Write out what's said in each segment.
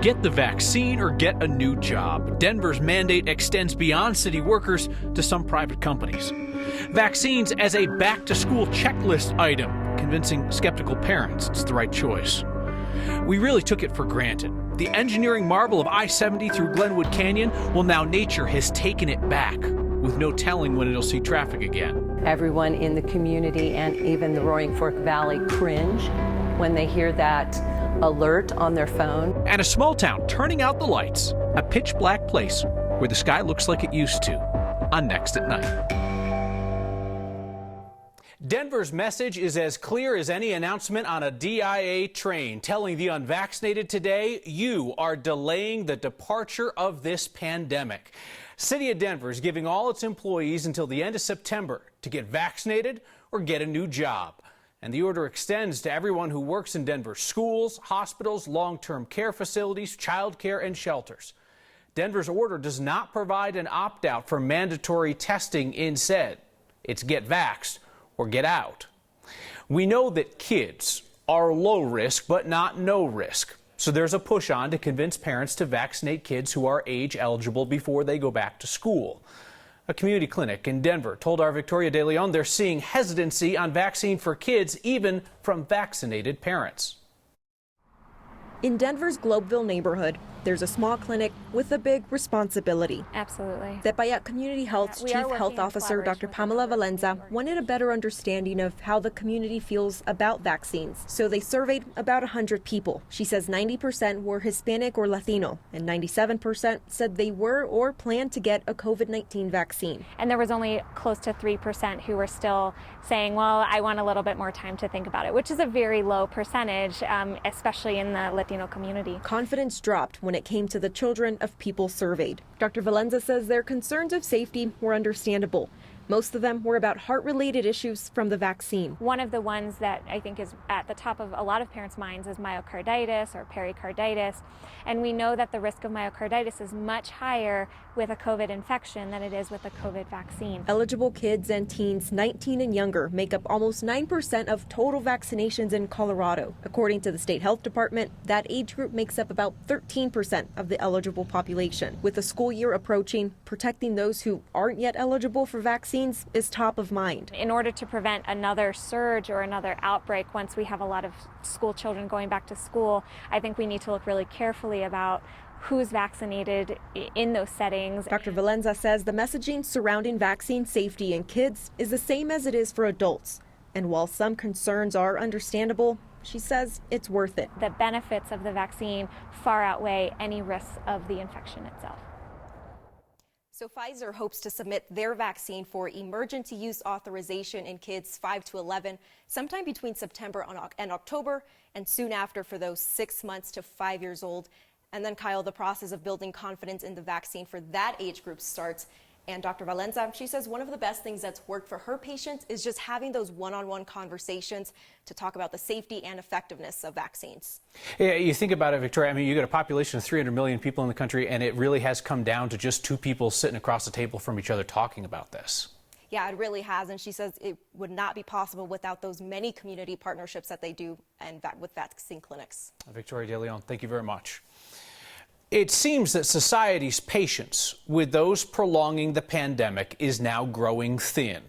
get the vaccine or get a new job. Denver's mandate extends beyond city workers to some private companies. Vaccines as a back-to-school checklist item, convincing skeptical parents it's the right choice. We really took it for granted. The engineering marvel of I-70 through Glenwood Canyon, well, now nature has taken it back, with no telling when it'll see traffic again. Everyone in the community and even the Roaring Fork Valley cringe when they hear that alert on their phone. And a small town turning out the lights, a pitch black place where the sky looks like it used to, on Next at Night. Denver's message is as clear as any announcement on a DIA train, telling the unvaccinated today, you are delaying the departure of this pandemic. City of Denver is giving all its employees until the end of September to get vaccinated or get a new job. And the order extends to everyone who works in Denver's schools, hospitals, long-term care facilities, child care, and shelters. Denver's order does not provide an opt-out for mandatory testing. Instead, it's get vaxxed or get out. We know that kids are low risk, but not no risk. So there's a push on to convince parents to vaccinate kids who are age eligible before they go back to school. A community clinic in Denver told our Victoria De Leon they're seeing hesitancy on vaccine for kids, even from vaccinated parents. In Denver's Globeville neighborhood, there's a small clinic with a big responsibility. Absolutely. Tepayat Community Health's Chief Health Officer, Dr. Pamela Valenza, wanted a better understanding of how the community feels about vaccines. So they surveyed about 100 people. She says 90% were Hispanic or Latino, and 97% said they were or planned to get a COVID-19 vaccine. And there was only close to 3% who were still saying, well, I want a little bit more time to think about it, which is a very low percentage, especially in the Latino community. Confidence dropped when it came to the children of people surveyed. Dr. Valenza says their concerns of safety were understandable. Most of them were about heart-related issues from the vaccine. One of the ones that I think is at the top of a lot of parents' minds is myocarditis or pericarditis. And we know that the risk of myocarditis is much higher with a COVID infection than it is with a COVID vaccine. Eligible kids and teens 19 and younger make up almost 9% of total vaccinations in Colorado. According to the state health department, that age group makes up about 13% of the eligible population. With the school year approaching, protecting those who aren't yet eligible for vaccines is top of mind. In order to prevent another surge or another outbreak once we have a lot of school children going back to school, I think we need to look really carefully about who's vaccinated in those settings. Dr. Valenza says the messaging surrounding vaccine safety in kids is the same as it is for adults. And while some concerns are understandable, she says it's worth it. The benefits of the vaccine far outweigh any risks of the infection itself. So Pfizer hopes to submit their vaccine for emergency use authorization in kids 5 to 11 sometime between September and October, and soon after for those 6 months to 5 years old. And then, Kyle, the process of building confidence in the vaccine for that age group starts. And Dr. Valenza, she says one of the best things that's worked for her patients is just having those one-on-one conversations to talk about the safety and effectiveness of vaccines. Yeah, you think about it, Victoria, I mean, you got a population of 300 million people in the country, and it really has come down to just two people sitting across the table from each other talking about this. Yeah, it really has, and she says it would not be possible without those many community partnerships that they do and with vaccine clinics. Victoria De Leon, thank you very much. It seems that society's patience with those prolonging the pandemic is now growing thin.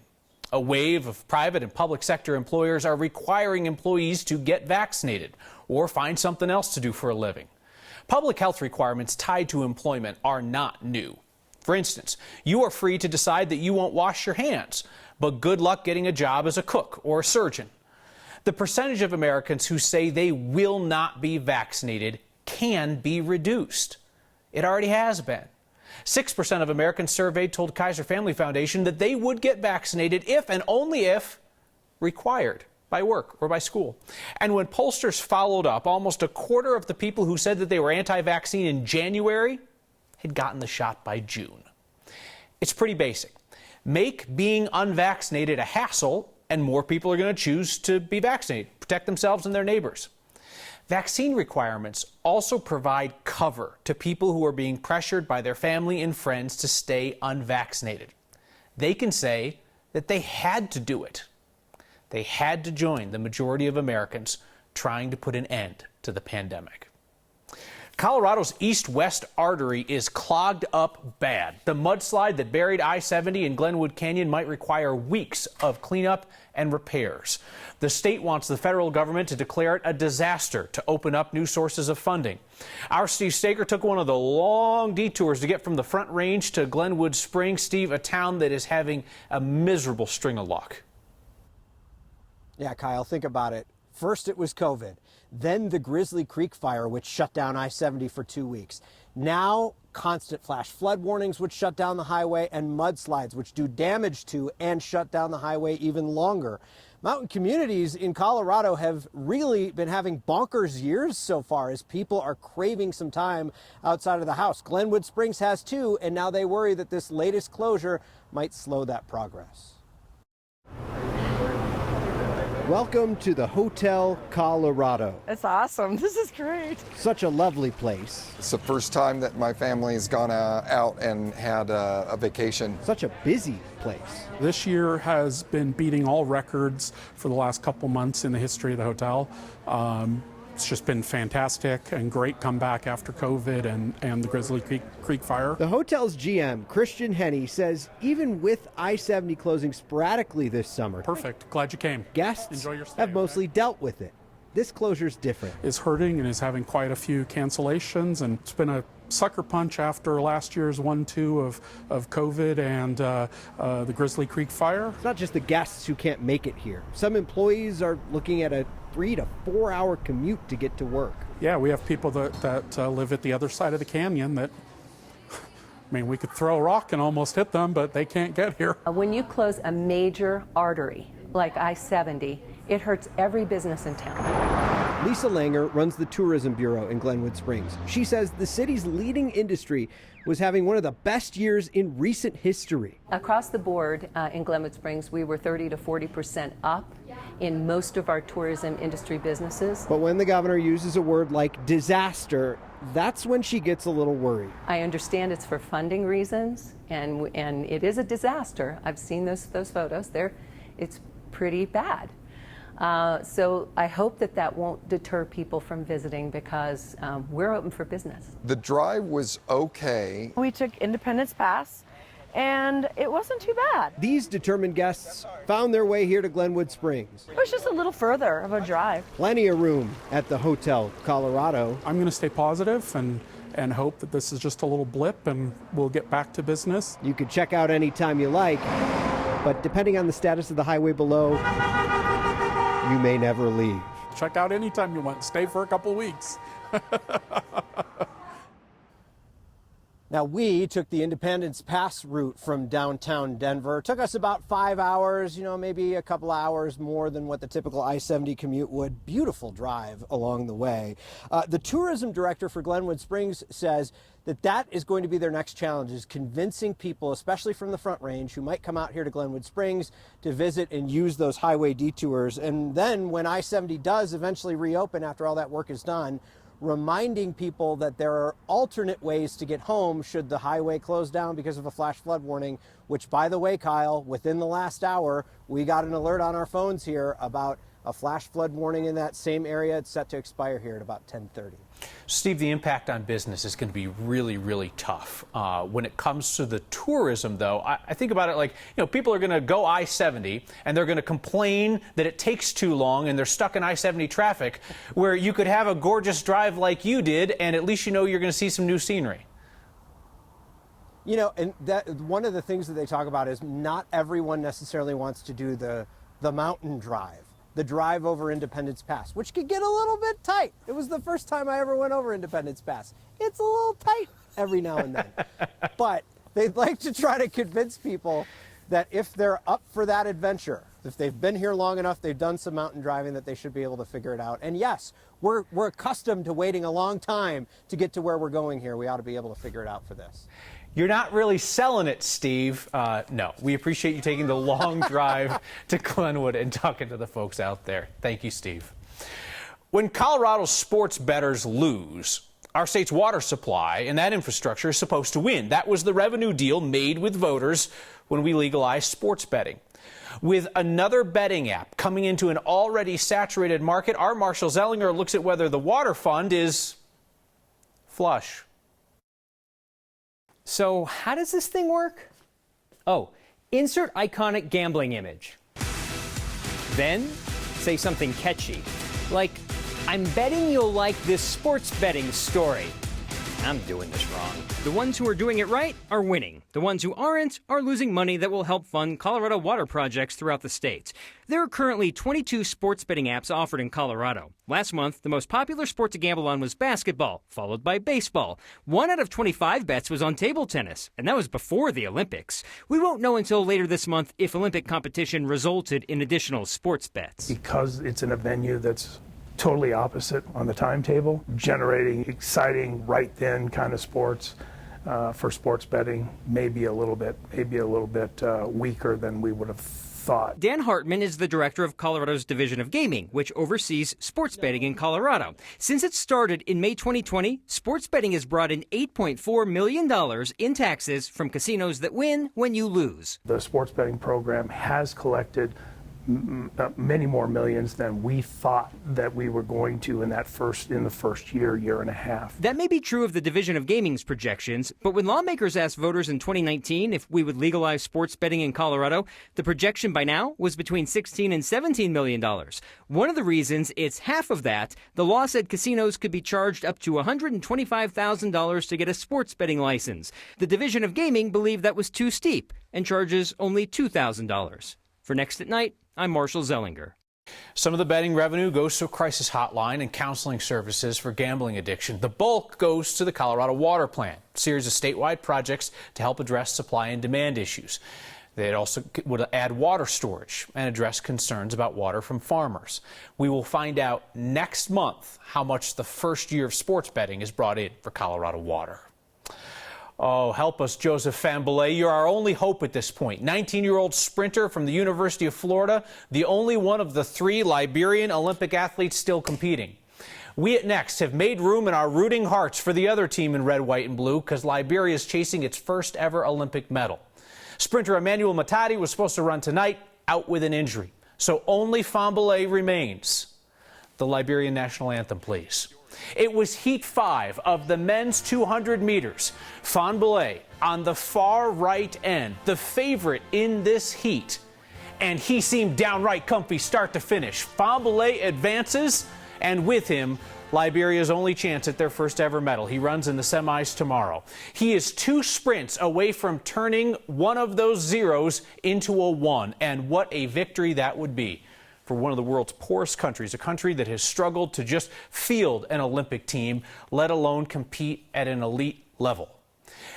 A wave of private and public sector employers are requiring employees to get vaccinated or find something else to do for a living. Public health requirements tied to employment are not new. For instance, you are free to decide that you won't wash your hands, but good luck getting a job as a cook or a surgeon. The percentage of Americans who say they will not be vaccinated can be reduced. It already has been. 6% of Americans surveyed told Kaiser Family Foundation that they would get vaccinated if and only if required by work or by school. And when pollsters followed up, almost a quarter of the people who said that they were anti-vaccine in January had gotten the shot by June. It's pretty basic. Make being unvaccinated a hassle, and more people are going to choose to be vaccinated, protect themselves and their neighbors. Vaccine requirements also provide cover to people who are being pressured by their family and friends to stay unvaccinated. They can say that they had to do it. They had to join the majority of Americans trying to put an end to the pandemic. Colorado's east-west artery is clogged up bad. The mudslide that buried I-70 in Glenwood Canyon might require weeks of cleanup and repairs. The state wants the federal government to declare it a disaster to open up new sources of funding. Our Steve Staker took one of the long detours to get from the Front Range to Glenwood Springs. Steve, a town that is having a miserable string of luck. Yeah, Kyle, think about it. First it was COVID, then the Grizzly Creek fire, which shut down I-70 for 2 weeks. Now, constant flash flood warnings, which shut down the highway, and mudslides, which do damage to and shut down the highway even longer. Mountain communities in Colorado have really been having bonkers years so far as people are craving some time outside of the house. Glenwood Springs has too, and now they worry that this latest closure might slow that progress. Welcome to the Hotel Colorado. It's awesome. This is great. Such a lovely place. It's the first time that my family has gone out and had a vacation. Such a busy place. This year has been beating all records for the last couple months in the history of the hotel. It's just been fantastic and great comeback after COVID and the Grizzly Creek fire. The hotel's GM, Christian Henney, says even with I-70 closing sporadically this summer, Perfect. Glad you came. Guests Enjoy your stay, have mostly dealt with it. This closure's different. Is hurting and is having quite a few cancellations, and it's been a sucker punch after last year's 1-2 of COVID and the Grizzly Creek fire. It's not just the guests who can't make it here. Some employees are looking at a 3 to 4 hour commute to get to work. Yeah, we have people that live at the other side of the canyon that, I mean, we could throw a rock and almost hit them, but they can't get here. When you close a major artery like I-70, it hurts every business in town. Lisa Langer runs the Tourism Bureau in Glenwood Springs. She says the city's leading industry was having one of the best years in recent history. Across the board in Glenwood Springs, we were 30 to 40% up in most of our tourism industry businesses. But when the governor uses a word like disaster, that's when she gets a little worried. I understand it's for funding reasons, and it is a disaster. I've seen those photos. It's pretty bad. So I hope that won't deter people from visiting, because we're open for business. The drive was okay. We took Independence Pass, and it wasn't too bad. These determined guests found their way here to Glenwood Springs. It was just a little further of a drive. Plenty of room at the Hotel Colorado. I'm going to stay positive and hope that this is just a little blip and we'll get back to business. You could check out anytime you like, but depending on the status of the highway below, you may never leave. Check out anytime you want. Stay for a couple weeks. Now, we took the Independence Pass route from downtown Denver. It took us about 5 hours, maybe a couple hours more than what the typical I-70 commute would. Beautiful drive along the way. The tourism director for Glenwood Springs says that is going to be their next challenge, is convincing people, especially from the Front Range, who might come out here to Glenwood Springs to visit and use those highway detours. And then when I-70 does eventually reopen after all that work is done, reminding people that there are alternate ways to get home should the highway close down because of a flash flood warning, which, by the way, Kyle, within the last hour, we got an alert on our phones here about a flash flood warning in that same area. It's set to expire here at about 10:30. Steve, the impact on business is going to be really, really tough. When it comes to the tourism, though, I think about it like, people are going to go I-70 and they're going to complain that it takes too long and they're stuck in I-70 traffic, where you could have a gorgeous drive like you did and at least you're going to see some new scenery. And that one of the things that they talk about is not everyone necessarily wants to do the mountain drive. The drive over Independence Pass, which could get a little bit tight. It was the first time I ever went over Independence Pass. It's a little tight every now and then. But they'd like to try to convince people that if they're up for that adventure, if they've been here long enough, they've done some mountain driving, that they should be able to figure it out. And yes, we're accustomed to waiting a long time to get to where we're going here. We ought to be able to figure it out for this. You're not really selling it, Steve. No, we appreciate you taking the long drive to Glenwood and talking to the folks out there. Thank you, Steve. When Colorado's sports bettors lose, our state's water supply and that infrastructure is supposed to win. That was the revenue deal made with voters when we legalized sports betting. With another betting app coming into an already saturated market, our Marshall Zellinger looks at whether the water fund is flush. So how does this thing work? Oh, insert iconic gambling image. Then say something catchy, like, I'm betting you'll like this sports betting story. I'm doing this wrong. The ones who are doing it right are winning. The ones who aren't are losing money that will help fund Colorado water projects throughout the state. There are currently 22 sports betting apps offered in Colorado. Last month, the most popular sport to gamble on was basketball, followed by baseball. 1 out of 25 bets was on table tennis, and that was before the Olympics. We won't know until later this month if Olympic competition resulted in additional sports bets. Because it's in a venue that's totally opposite on the timetable, generating exciting right then kind of sports for sports betting may be a little bit weaker than we would have thought. Dan Hartman is the director of Colorado's Division of Gaming, which oversees sports betting in Colorado. Since it started in May 2020, sports betting has brought in $8.4 million in taxes from casinos that win when you lose. The sports betting program has collected many more millions than we thought that we were going to in the first year and a half. That may be true of the Division of Gaming's projections, but when lawmakers asked voters in 2019 if we would legalize sports betting in Colorado, the projection by now was between $16 and $17 million. One of the reasons it's half of that, the law said casinos could be charged up to $125,000 to get a sports betting license. The Division of Gaming believed that was too steep and charges only $2,000. For Next at Night, I'm Marshall Zellinger. Some of the betting revenue goes to a crisis hotline and counseling services for gambling addiction. The bulk goes to the Colorado Water Plan, a series of statewide projects to help address supply and demand issues. They also would add water storage and address concerns about water from farmers. We will find out next month how much the first year of sports betting is brought in for Colorado Water. Oh, help us, Joseph Fambelet. You're our only hope at this point. 19-year-old sprinter from the University of Florida, the only one of the 3 Liberian Olympic athletes still competing. We at Next have made room in our rooting hearts for the other team in red, white, and blue because Liberia is chasing its first ever Olympic medal. Sprinter Emmanuel Matadi was supposed to run tonight, out with an injury. So only Fambelet remains. The Liberian national anthem, please. It was Heat 5 of the men's 200 meters. Fambelet on the far right end, the favorite in this heat. And he seemed downright comfy start to finish. Fambelet advances, and with him, Liberia's only chance at their first ever medal. He runs in the semis tomorrow. He is 2 sprints away from turning one of those zeros into a 1. And what a victory that would be for one of the world's poorest countries, a country that has struggled to just field an Olympic team, let alone compete at an elite level.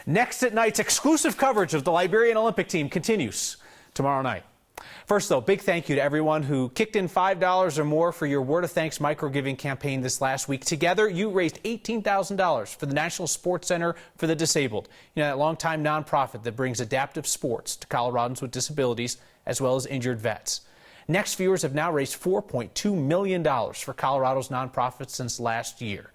Next at Night's exclusive coverage of the Liberian Olympic team continues tomorrow night. First, though, big thank you to everyone who kicked in $5 or more for your Word of Thanks micro-giving campaign this last week. Together, you raised $18,000 for the National Sports Center for the Disabled, that longtime nonprofit that brings adaptive sports to Coloradans with disabilities as well as injured vets. Next viewers have now raised $4.2 million for Colorado's nonprofits since last year.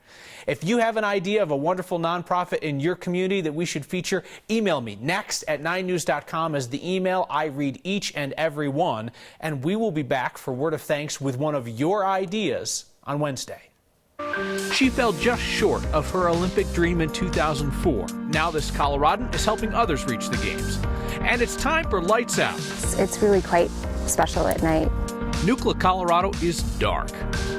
If you have an idea of a wonderful nonprofit in your community that we should feature, email me next@9news.com as the email. I read each and every one, and we will be back for Word of Thanks with one of your ideas on Wednesday. She fell just short of her Olympic dream in 2004. Now this Coloradan is helping others reach the games. And it's time for Lights Out. It's really quite special at night. Nucla, Colorado is dark,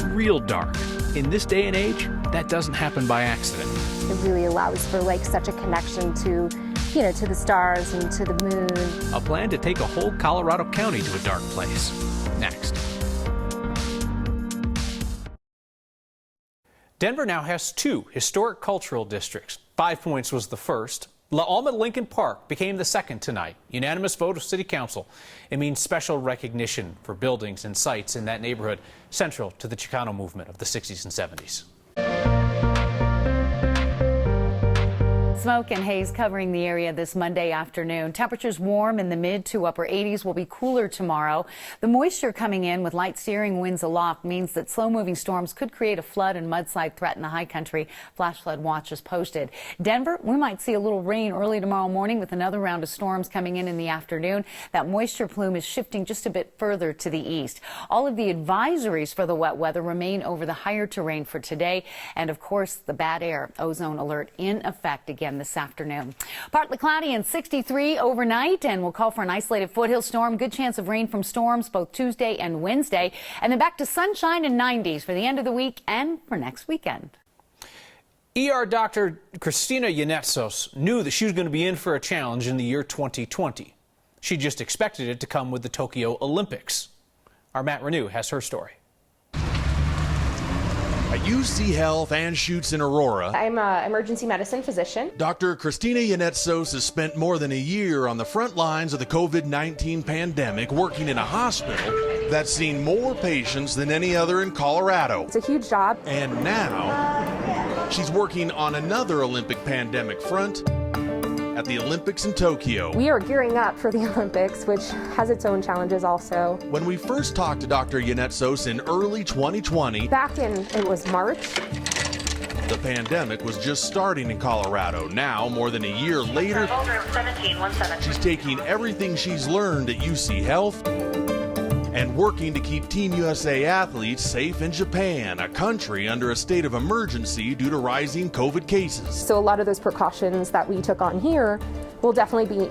real dark. In this day and age, that doesn't happen by accident. It really allows for such a connection to, to the stars and to the moon. A plan to take a whole Colorado county to a dark place. Next. Denver now has 2 historic cultural districts. 5 Points was the first. La Alma Lincoln Park became the second tonight. Unanimous vote of City Council. It means special recognition for buildings and sites in that neighborhood central to the Chicano movement of the 60s and 70s. Smoke and haze covering the area this Monday afternoon. Temperatures warm in the mid to upper 80s, will be cooler tomorrow. The moisture coming in with light steering winds aloft means that slow-moving storms could create a flood and mudslide threat in the high country. Flash flood watch is posted. Denver, we might see a little rain early tomorrow morning with another round of storms coming in the afternoon. That moisture plume is shifting just a bit further to the east. All of the advisories for the wet weather remain over the higher terrain for today. And of course, the bad air ozone alert in effect again this afternoon. Partly cloudy and 63 overnight, and we'll call for an isolated foothill storm. Good chance of rain from storms both Tuesday and Wednesday. And then back to sunshine and 90s for the end of the week and for next weekend. ER doctor Christina Yanetsos knew that she was going to be in for a challenge in the year 2020. She just expected it to come with the Tokyo Olympics. Our Matt Renew has her story. At UC Health and Shoots in Aurora, I'm an emergency medicine physician. Dr. Christina Yanetsos has spent more than a year on the front lines of the COVID-19 pandemic, working in a hospital that's seen more patients than any other in Colorado. It's a huge job. And now, she's working on another Olympic pandemic front at the Olympics in Tokyo. We are gearing up for the Olympics, which has its own challenges also. When we first talked to Dr. Yanetsos in early 2020, back in, it was March, the pandemic was just starting in Colorado. Now, more than a year later, she's taking everything she's learned at UC Health and working to keep Team USA athletes safe in Japan, a country under a state of emergency due to rising COVID cases. So a lot of those precautions that we took on here will definitely be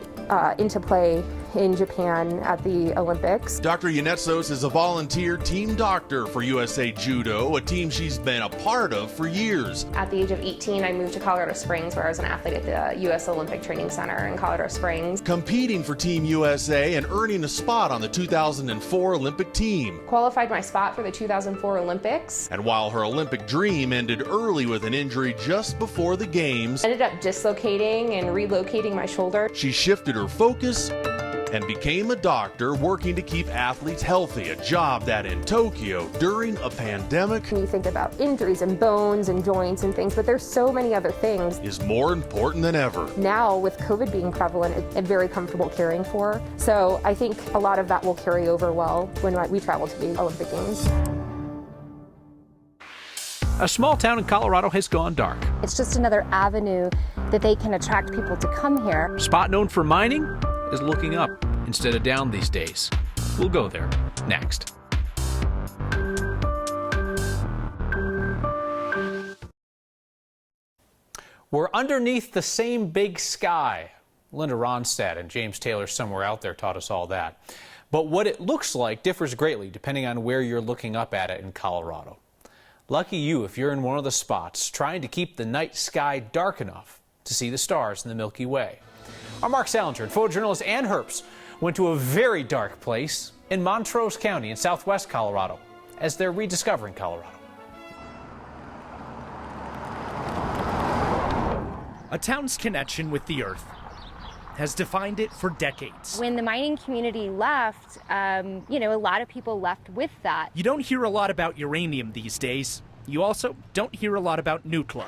into play in Japan at the Olympics. Dr. Yanetsos is a volunteer team doctor for USA Judo, a team she's been a part of for years. At the age of 18, I moved to Colorado Springs, where I was an athlete at the U.S. Olympic Training Center in Colorado Springs. Competing for Team USA and earning a spot on the 2004 Olympic team. Qualified my spot for the 2004 Olympics. And while her Olympic dream ended early with an injury just before the games, ended up dislocating and relocating my shoulder. She shifted her focus and became a doctor working to keep athletes healthy, a job that in Tokyo during a pandemic, you think about injuries and bones and joints and things, but there's so many other things, is more important than ever. Now with COVID being prevalent, I'm very comfortable caring for. So I think a lot of that will carry over well when we travel to the Olympic Games. A small town in Colorado has gone dark. It's just another avenue that they can attract people to come here. A spot known for mining is looking up instead of down these days. We'll go there next. We're underneath the same big sky. Linda Ronstadt and James Taylor somewhere out there taught us all that. But what it looks like differs greatly depending on where you're looking up at it in Colorado. Lucky you if you're in one of the spots trying to keep the night sky dark enough to see the stars in the Milky Way. Our Mark Salinger and photojournalist Ann Herbst went to a very dark place in Montrose County in southwest Colorado as they're rediscovering Colorado. A town's connection with the earth has defined it for decades. When the mining community left, a lot of people left with that. You don't hear a lot about uranium these days. You also don't hear a lot about Nutla.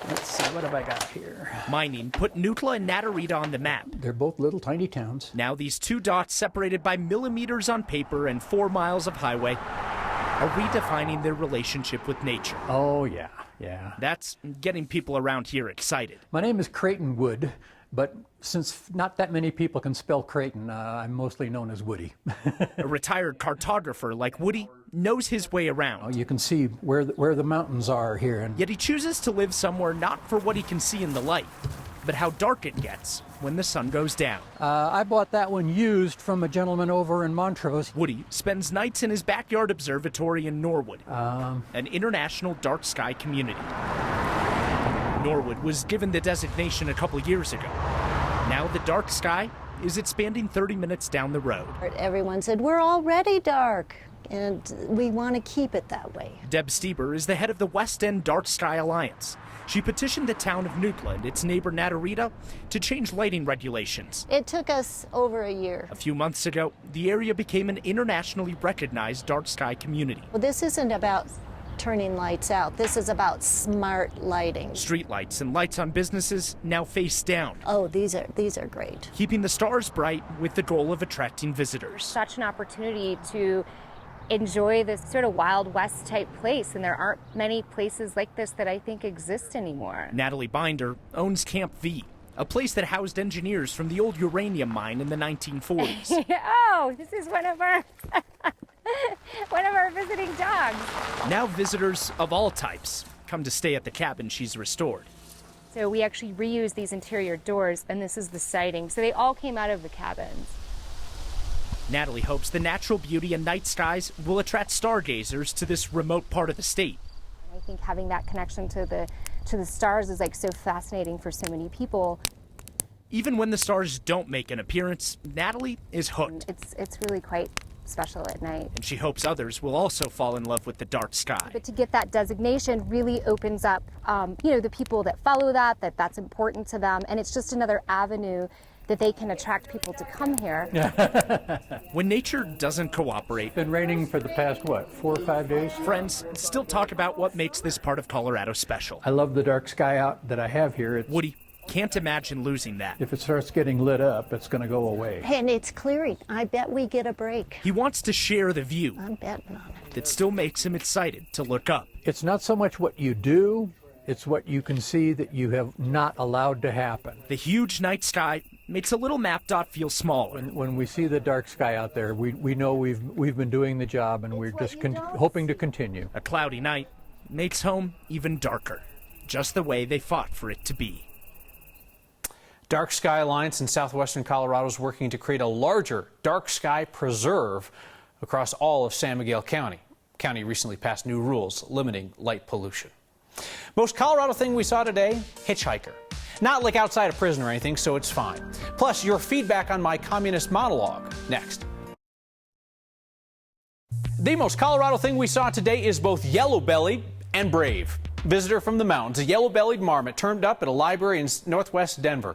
Let's see, what have I got here? Mining put Nutla and Natarita on the map. They're both little tiny towns. Now these two dots, separated by millimeters on paper and 4 miles of highway, are redefining their relationship with nature. Oh, yeah. That's getting people around here excited. My name is Creighton Wood, but since not that many people can spell Creighton, I'm mostly known as Woody. A retired cartographer like Woody knows his way around. Oh, you can see where the mountains are here. Yet he chooses to live somewhere not for what he can see in the light, but how dark it gets when the sun goes down. I bought that one used from a gentleman over in Montrose. Woody spends nights in his backyard observatory in Norwood, an international dark sky community. Norwood was given the designation a couple years ago. Now the dark sky is expanding 30 minutes down the road. Everyone said, we're already dark, and we want to keep it that way. Deb Stieber is the head of the West End Dark Sky Alliance. She petitioned the town of Nutla and its neighbor Natarita to change lighting regulations. It took us over a year. A few months ago, the area became an internationally recognized dark sky community. Well, this isn't about turning lights out. This is about smart lighting. Street lights and lights on businesses now face down. Oh, these are great. Keeping the stars bright with the goal of attracting visitors. Such an opportunity to enjoy this sort of Wild West type place, and there aren't many places like this that I think exist anymore. Natalie Binder owns Camp V, a place that housed engineers from the old uranium mine in the 1940s. Oh, this is one of our one of our visiting dogs. Now visitors of all types come to stay at the cabin she's restored. So we actually reused these interior doors, and this is the siding. So they all came out of the cabins. Natalie hopes the natural beauty and night skies will attract stargazers to this remote part of the state. I think having that connection to the stars is like so fascinating for so many people. Even when the stars don't make an appearance, Natalie is hooked. It's really quite special at night. And she hopes others will also fall in love with the dark sky. But to get that designation really opens up, the people that follow that's important to them, and it's just another avenue that they can attract people to come here. When nature doesn't cooperate. It's been raining for the past, 4 or 5 days? Friends still talk about what makes this part of Colorado special. I love the dark sky out that I have here. Woody can't imagine losing that. If it starts getting lit up, it's going to go away. And it's clearing. I bet we get a break. He wants to share the view. I'm betting on it. That still makes him excited to look up. It's not so much what you do, it's what you can see that you have not allowed to happen. The huge night sky makes a little map dot feel smaller. When we see the dark sky out there, we know we've been doing the job, and we're just hoping to continue. A cloudy night makes home even darker, just the way they fought for it to be. Dark Sky Alliance in southwestern Colorado is working to create a larger dark sky preserve across all of San Miguel County. The county recently passed new rules limiting light pollution. Most Colorado thing we saw today, hitchhiker. Not like outside a prison or anything, so it's fine. Plus, your feedback on my communist monologue next. The most Colorado thing we saw today is both yellow-bellied and brave. Visitor from the mountains, a yellow-bellied marmot turned up at a library in northwest Denver.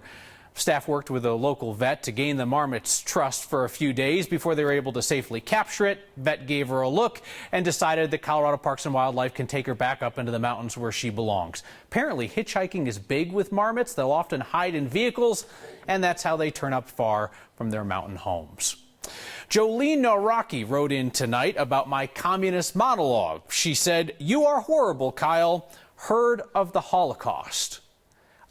Staff worked with a local vet to gain the marmot's trust for a few days before they were able to safely capture it. Vet gave her a look and decided that Colorado Parks and Wildlife can take her back up into the mountains where she belongs. Apparently, hitchhiking is big with marmots. They'll often hide in vehicles, and that's how they turn up far from their mountain homes. Jolene Naraki wrote in tonight about my communist monologue. She said, "You are horrible, Kyle. Heard of the Holocaust?"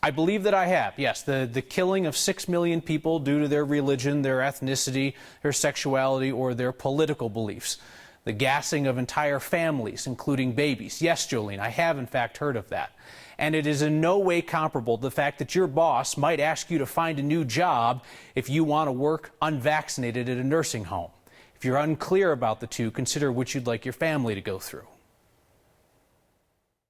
I believe that I have. Yes, the killing of 6 million people due to their religion, their ethnicity, their sexuality, or their political beliefs. The gassing of entire families, including babies. Yes, Jolene, I have in fact heard of that. And it is in no way comparable to the fact that your boss might ask you to find a new job if you want to work unvaccinated at a nursing home. If you're unclear about the two, consider which you'd like your family to go through.